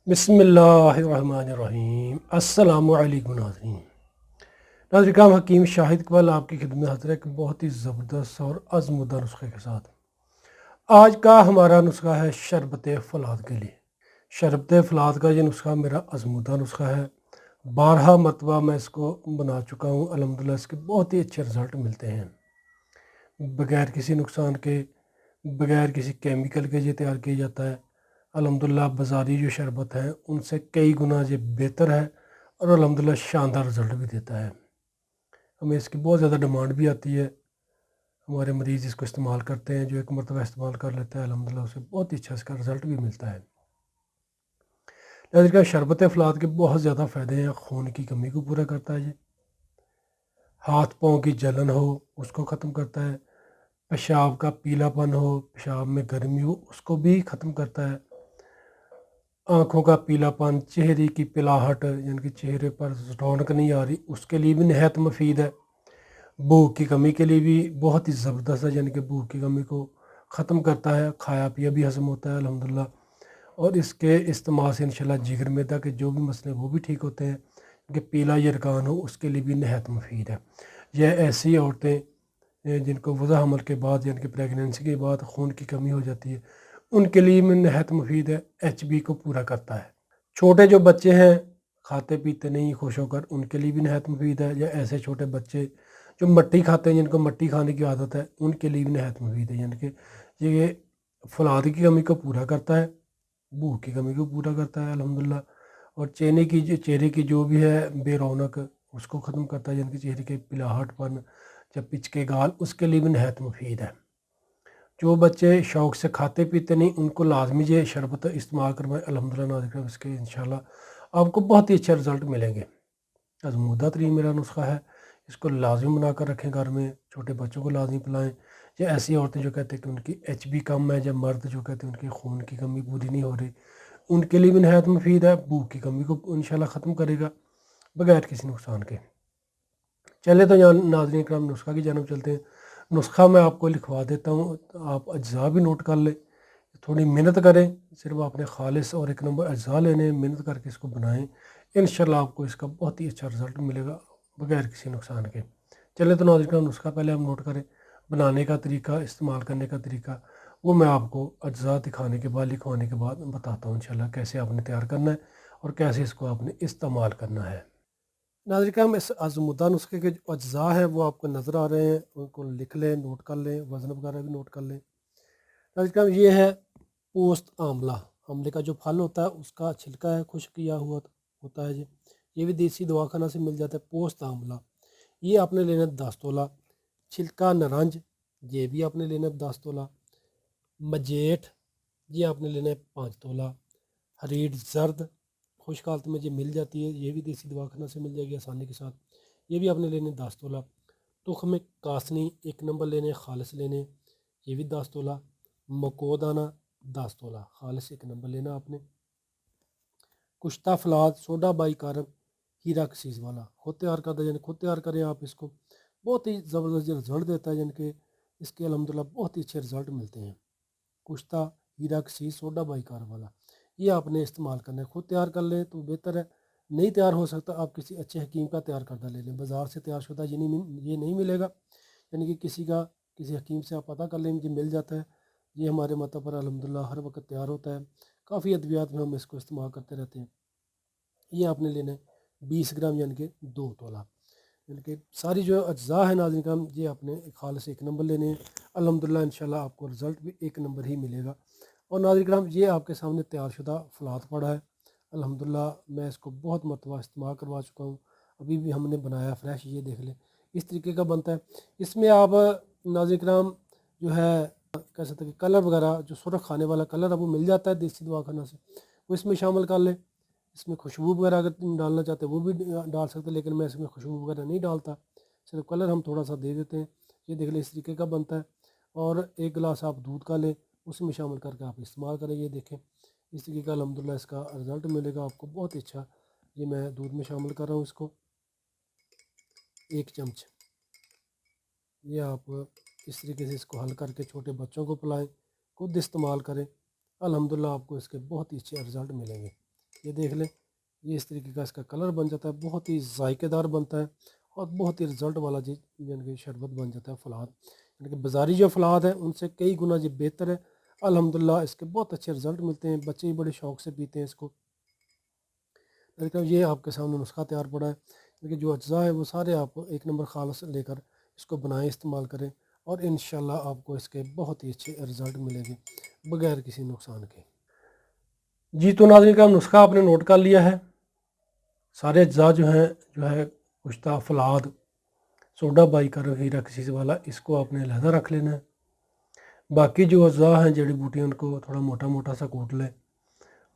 बिस्मिल्लाहिर्रहमानिर्रहीम। अस्सलामु अलैकुम नाज़रीन। नाज़रीन काम हकीम शाहिद इकबाल आपकी खिदमत में हाज़िर है एक बहुत ही ज़बरदस्त और आज़मूदा नुस्खे के साथ। आज का हमारा नुस्खा है शरबत फलाद के लिए। शरबत फलाद का ये नुस्खा मेरा आज़मूदा नुस्खा है। 12 मरतबा मैं इसको बना चुका हूँ। अल्हम्दुलिल्लाह इसके बहुत ही अच्छे रिज़ल्ट मिलते हैं। बग़ैर किसी नुकसान के, बग़ैर किसी केमिकल के ये तैयार किया जाता है। अल्हम्दुलिल्लाह बाज़ारी जो शरबत है उनसे कई गुना ये बेहतर है और अल्हम्दुलिल्लाह शानदार रिज़ल्ट भी देता है। हमें इसकी बहुत ज़्यादा डिमांड भी आती है। हमारे मरीज़ इसको इस्तेमाल करते हैं, जो एक मरतबा इस्तेमाल कर लेता है अल्हम्दुलिल्लाह उसे बहुत ही अच्छा इसका रिज़ल्ट भी मिलता है। इसका शरबत फलाद के बहुत ज़्यादा फ़ायदे हैं। खून की कमी को पूरा करता है ये। हाथ पाँव की जलन हो उसको ख़त्म करता है। पेशाब का पीलापन हो, पेशाब में गर्मी हो, उसको भी ख़त्म करता है। आँखों का पीलापन, चेहरे की पिलाहट यानी कि चेहरे पर रौनक नहीं आ रही, उसके लिए भी नहायत मुफीद है। भूख की कमी के लिए भी बहुत ही ज़बरदस्त है, यानी कि भूख की कमी को ख़त्म करता है। खाया पिया भी हज़म होता है अल्हम्दुलिल्लाह। और इसके इस्तेमाल से इंशाल्लाह जिगर मैदा के जो भी मसले वो भी ठीक होते हैं। कि पीला यरकान हो उसके लिए भी नहायत मुफीद है। यह ऐसी औरतें जिनको वज़ा हमल के बाद यानी कि प्रेगनेंसी के बाद खून की कमी हो जाती है, उनके लिए भी नहायत मुफीद है। एचबी को पूरा करता है। छोटे जो बच्चे हैं खाते पीते नहीं खुश होकर, उनके लिए भी नहायत मुफीद है। या ऐसे छोटे बच्चे जो मट्टी खाते हैं, जिनको मट्टी खाने की आदत है, उनके लिए भी नहायत मुफीद है। यानी कि ये फलाद की कमी को पूरा करता है, भूख की कमी को पूरा करता है अल्हम्दुलिल्लाह। और चेहरे की जो भी है बेरौनक उसको ख़त्म करता है, यानी कि चेहरे के पिलाहटपन या पिचके गाल, उसके लिए भी नहायत मुफीद है। जो बच्चे शौक़ से खाते पीते नहीं, उनको लाजमी ये शरबत इस्तेमाल करवाएं। अल्हम्दुलिल्लाह नाज़रीन इसके इंशाल्लाह आपको बहुत ही अच्छे रिज़ल्ट मिलेंगे। आज़मूदा तरीन मेरा नुस्खा है, इसको लाज़मी बना कर रखें घर में। छोटे बच्चों को लाज़मी पिलाएं। या ऐसी औरतें जो कहते हैं कि उनकी एचबी कम है, या मर्द जो कहते हैं उनकी खून की कमी पूरी नहीं हो रही, उनके लिए भी नहायत मुफीद है। भूख की कमी को इंशाल्लाह ख़त्म करेगा बगैर किसी नुकसान के। चले तो यहाँ नाज़रीन करम नुस्खा की जानब चलते हैं। नुस्खा मैं आपको लिखवा देता हूँ, आप अज्जा भी नोट कर लें। थोड़ी मेहनत करें, सिर्फ आपने खालिस और एक नंबर अज्जा लेने, मेहनत करके इसको बनाएं। इंशाल्लाह आपको इसका बहुत ही अच्छा रिज़ल्ट मिलेगा बगैर किसी नुकसान के। चले तो नाज़रीन करम नुस्खा पहले हम नोट करें। बनाने का तरीका, इस्तेमाल करने का तरीका, वो मैं आपको अज्जा दिखाने के बाद, लिखवाने के बाद बताता हूँ इंशाल्लाह कैसे आपने तैयार करना है और कैसे इसको आपने इस्तेमाल करना है। नाज़रीन इस आज़मूदा नुस्खे के जो अज्जा हैं वो आपको नज़र आ रहे हैं, उनको लिख लें, नोट कर लें, वज़न वगैरह भी नोट कर लें। नाज़रीन ये है पोस्त आंवला। आंवले का जो फल होता है उसका छिलका है, खुश्क किया हुआ होता है। ये भी देसी दवाखाना से मिल जाता है। पोस्त आंवला ये आपने लेना है 10 तोला। छिलका नारंज ये भी आपने लेना है 10 तोला। मजेठ ये आपने लेना है 5 तोला। हरीड जर्द खुश्क हालत में ये मिल जाती है, ये भी देसी दवाखाना से मिल जाएगी आसानी के साथ। ये भी आपने लेने 10 तोला। तुख्म कासनी 1 नंबर लेने, खालिस लेने, ये भी 10 तोला। मकोदाना 10 तोला, खालिस 1 नंबर लेना आपने। कुश्ता फलाद सोडा बाइकारब हीरा कसीस वाला खुद तैयार करता, यानी खुद तैयार करें आप इसको। बहुत ही ज़बरदस्त रिज़ल्ट देता है, यानी कि इसके अल्हम्दुलिल्लाह बहुत ही अच्छे रिज़ल्ट मिलते हैं। कुश्ता हीरा कसीस सोडा बाइकारब वाला ये आपने इस्तेमाल करना है। खुद तैयार कर लें तो बेहतर है। नहीं तैयार हो सकता आप किसी अच्छे हकीम का तैयार करता ले लें। बाज़ार से तैयार शुदा ये नहीं मिलेगा, यानी कि किसी हकीम से आप पता कर लें, ये मिल जाता है। ये हमारे मत पर अल्हम्दुलिल्लाह हर वक्त तैयार होता है। काफ़ी अद्वियात में हम इसको इस्तेमाल करते रहते हैं। ये आपने लेना है 20 ग्राम, यानी कि 2 तोला। यानी कि सारी जो अज्जा है नाज़रीन करम ये आपने खालिस 1 नंबर लेने हैं। अल्हम्दुलिल्लाह इंशाल्लाह आपको रिज़ल्ट भी 1 नंबर ही मिलेगा। और नाज़रीन करम ये आपके सामने तैयार शुदा फलाद पड़ा है। अल्हम्दुलिल्लाह मैं इसको बहुत मरतबा इस्तेमाल करवा चुका हूँ। अभी भी हमने बनाया फ्रेश, ये देख लें इस तरीके का बनता है। इसमें आप नाज़रीन करम जो है कह सकते हैं कि कलर वगैरह, जो सुरख खाने वाला कलर है वो मिल जाता है देसी दवाखाना से, वो इसमें शामिल कर लें। इसमें खुशबू वगैरह अगर तुम डालना चाहते हैं वो भी डाल सकते हैं, लेकिन मैं इसमें खुशबू वगैरह नहीं डालता, सिर्फ कलर हम थोड़ा सा दे देते हैं। ये देख लें इस तरीके का बनता है। और 1 गिलास आप दूध का लें, उसमें शामिल करके आप इस्तेमाल करें। ये देखें इस तरीके का अल्हम्दुलिल्लाह इसका रिज़ल्ट मिलेगा आपको बहुत ही अच्छा। ये मैं दूध में शामिल कर रहा हूँ इसको 1 चम्मच। ये आप इस तरीके से इसको हल करके छोटे बच्चों को पिलाएं, खुद इस्तेमाल करें। अल्हम्दुलिल्लाह आपको इसके बहुत ही अच्छे रिज़ल्ट मिलेंगे। یہ دیکھ لیں، یہ اس طریقے کا اس کا کلر بن جاتا ہے، بہت ہی ذائقے دار بنتا ہے اور بہت ہی رزلٹ والا جی یعنی کہ شربت بن جاتا ہے فلاد، یعنی کہ بازاری جو فلاد ہے ان سے کئی گنا جی بہتر ہے۔ الحمدللہ اس کے بہت اچھے رزلٹ ملتے ہیں، بچے بھی بڑے شوق سے پیتے ہیں اس کو۔ لیکن یہ آپ کے سامنے نسخہ تیار پڑا ہے، لیکن جو اجزاء ہے وہ سارے آپ ایک نمبر خالص لے کر اس کو بنائیں، استعمال کریں، اور انشاءاللہ آپ کو اس کے بہت ہی اچھے رزلٹ ملیں گے بغیر کسی نقصان کے۔ جی تو ناظرین کا نسخہ آپ نے نوٹ کر لیا ہے، سارے اجزاء جو ہے کشتہ فلاد سوڈا بائی کا ہیرا کسی والا، اس کو آپ نے علیحدہ رکھ لینا ہے۔ باقی جو اجزاء ہیں جڑی بوٹیاں ان کو تھوڑا موٹا موٹا سا کوٹ لیں،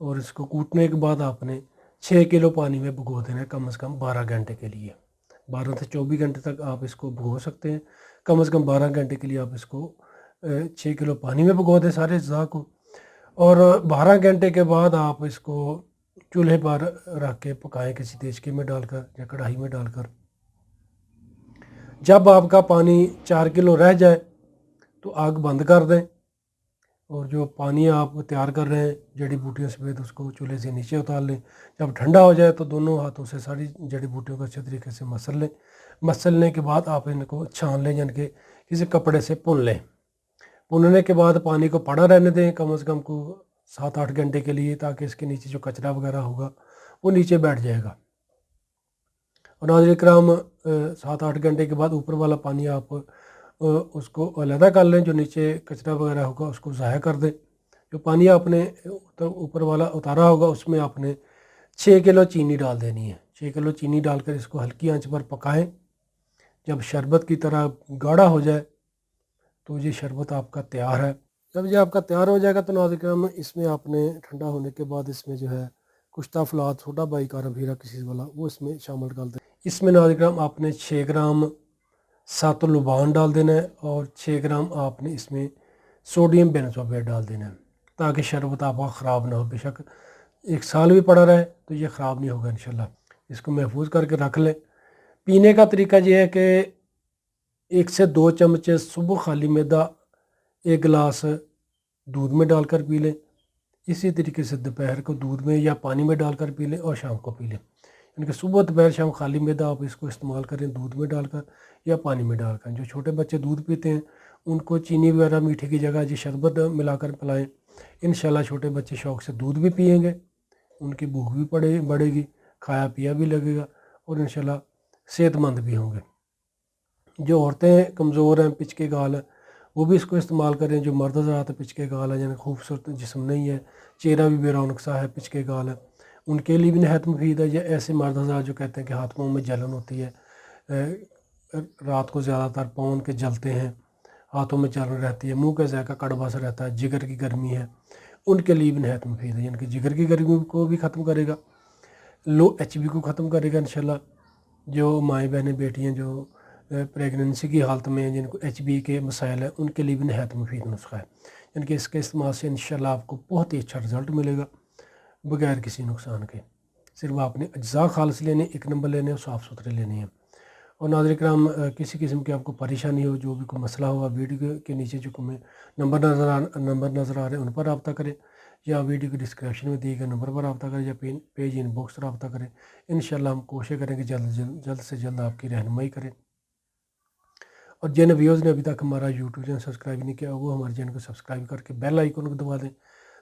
اور اس کو کوٹنے کے بعد آپ نے 6 کلو پانی میں بھگو دینا ہے کم از کم 12 گھنٹے کے لیے۔ 12 سے 24 گھنٹے تک آپ اس کو بھگو سکتے ہیں، کم از کم 12 گھنٹے کے لیے آپ اس کو 6 کلو پانی میں بھگو دیں سارے اجزاء کو، اور 12 گھنٹے کے بعد آپ اس کو چولہے پر رکھ کے پکائیں کسی دیچکی میں ڈال کر یا کڑھائی میں ڈال کر۔ جب آپ کا پانی 4 کلو رہ جائے تو آگ بند کر دیں، اور جو پانی آپ تیار کر رہے ہیں جڑی بوٹیوں سمیت اس کو چولہے سے نیچے اتار لیں۔ جب ٹھنڈا ہو جائے تو دونوں ہاتھوں سے ساری جڑی بوٹیوں کو اچھے طریقے سے مسل لیں۔ مسلنے کے بعد آپ ان کو چھان لیں، یعنی کہ کسی کپڑے سے پن لیں۔ پننے کے بعد پانی کو پڑا رہنے دیں کم از کم 7-8 گھنٹے کے لیے، تاکہ اس کے نیچے جو کچرا وغیرہ ہوگا وہ نیچے بیٹھ جائے گا۔ اور ناظرین کرام 7-8 گھنٹے کے بعد اوپر والا پانی آپ اس کو علیحدہ کر لیں، جو نیچے کچرا وغیرہ ہوگا اس کو ضائع کر دیں۔ جو پانی آپ نے اوپر والا اتارا ہوگا اس میں آپ نے 6 کلو چینی ڈال دینی ہے۔ 6 کلو چینی ڈال کر اس کو ہلکی آنچ پر پکائیں۔ جب شربت کی طرح گاڑھا ہو جائے تو یہ شربت آپ کا تیار ہے۔ جب یہ آپ کا تیار ہو جائے گا تو ناظرین کرام اس میں آپ نے ٹھنڈا ہونے کے بعد اس میں جو ہے کشتہ فلاد سوڈا بائی کا ہیرا کسی والا وہ اس میں شامل کر دیں۔ اس میں ناظرین کرام آپ نے 6 گرام سات لبان ڈال دینا ہے، اور 6 گرام آپ نے اس میں سوڈیم بینزویٹ ڈال دینا ہے، تاکہ شربت آپ کا خراب نہ ہو۔ بے شک 1 سال بھی پڑا رہے تو یہ خراب نہیں ہوگا انشاءاللہ۔ اس کو محفوظ کر کے رکھ لیں۔ پینے کا طریقہ یہ ہے کہ 1 سے 2 چمچ صبح خالی معدہ 1 گلاس دودھ میں ڈال کر پی لیں۔ اسی طریقے سے دوپہر کو دودھ میں یا پانی میں ڈال کر پی لیں، اور شام کو پی لیں، یعنی کہ صبح دوپہر شام خالی معدہ آپ اس کو استعمال کریں، دودھ میں ڈال کر یا پانی میں ڈال کر۔ جو چھوٹے بچے دودھ پیتے ہیں ان کو چینی وغیرہ میٹھے کی جگہ شربت ملا کر پلائیں، انشاءاللہ چھوٹے بچے شوق سے دودھ بھی پئیں گے، ان کی بھوک بھی بڑھے گی، کھایا پیا بھی لگے گا، اور انشاءاللہ صحت مند بھی ہوں گے۔ جو عورتیں کمزور ہیں، پچکے گال ہیں، وہ بھی اس کو استعمال کریں۔ جو مرد حضرات پچکے گال ہیں، یعنی خوبصورت جسم نہیں ہے، چہرہ بھی بے رونق سا ہے، پچکے گال ہے، ان کے لیے بھی نہایت مفید ہے۔ یا ایسے مرد حضرات جو کہتے ہیں کہ ہاتھ پاؤں میں جلن ہوتی ہے، رات کو زیادہ تر پاؤں کے جلتے ہیں، ہاتھوں میں جلن رہتی ہے، منہ کا ذائقہ کڑوا سا رہتا ہے، جگر کی گرمی ہے، ان کے لیے بھی نہایت مفید ہے، یعنی کہ جگر کی گرمی کو بھی ختم کرے گا، لو ایچ بی کو ختم کرے گا انشاءاللہ۔ جو مائیں بہنیں بیٹیاں جو پریگننسی کی حالت میں جن کو ایچ بی کے مسائل ہیں، ان کے لیے بھی نہایت مفید نسخہ ہے، یعنی کہ اس کے استعمال سے انشاءاللہ آپ کو بہت ہی اچھا رزلٹ ملے گا بغیر کسی نقصان کے۔ صرف آپ نے اجزاء خالص لینے، 1 نمبر لینے اور صاف ستھرے لینے ہیں۔ اور ناظرین کرام کسی قسم کی آپ کو پریشانی ہو، جو بھی کوئی مسئلہ ہوا، ویڈیو کے نیچے جو میں نمبر نظر آ رہے ہیں ان پر رابطہ کریں، یا ویڈیو کی ڈسکرپشن میں دیے گئے نمبر پر رابطہ کریں، یا پیج ان باکس رابطہ کریں۔ انشاءاللہ ہم کوشش کریں کہ جلد سے جلد آپ کی رہنمائی کریں۔ اور جن ویوز نے ابھی تک ہمارا یوٹیوب چینل سبسکرائب نہیں کیا وہ ہمارے چینل کو سبسکرائب کر کے بیل آئیکن کو دبا دیں،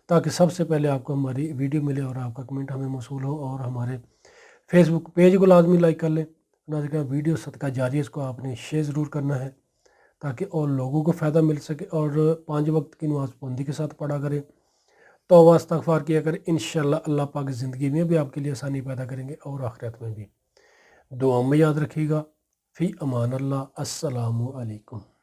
تاکہ سب سے پہلے آپ کو ہماری ویڈیو ملے اور آپ کا کمنٹ ہمیں موصول ہو۔ اور ہمارے فیس بک پیج کو لازمی لائک کر لیں۔ ناظرین ویڈیو صدقہ جاری ہے، اس کو آپ نے شیئر ضرور کرنا ہے تاکہ اور لوگوں کو فائدہ مل سکے، اور 5 وقت کی نماز پابندی کے ساتھ پڑھا کریں، توبہ استغفار کیا کریں۔ انشاءاللہ اللہ پاک زندگی میں بھی آپ کے لیے آسانی پیدا کریں گے اور آخرت میں بھی۔ دعا میں یاد رکھیے گا۔ فی امان اللہ۔ السلام علیکم۔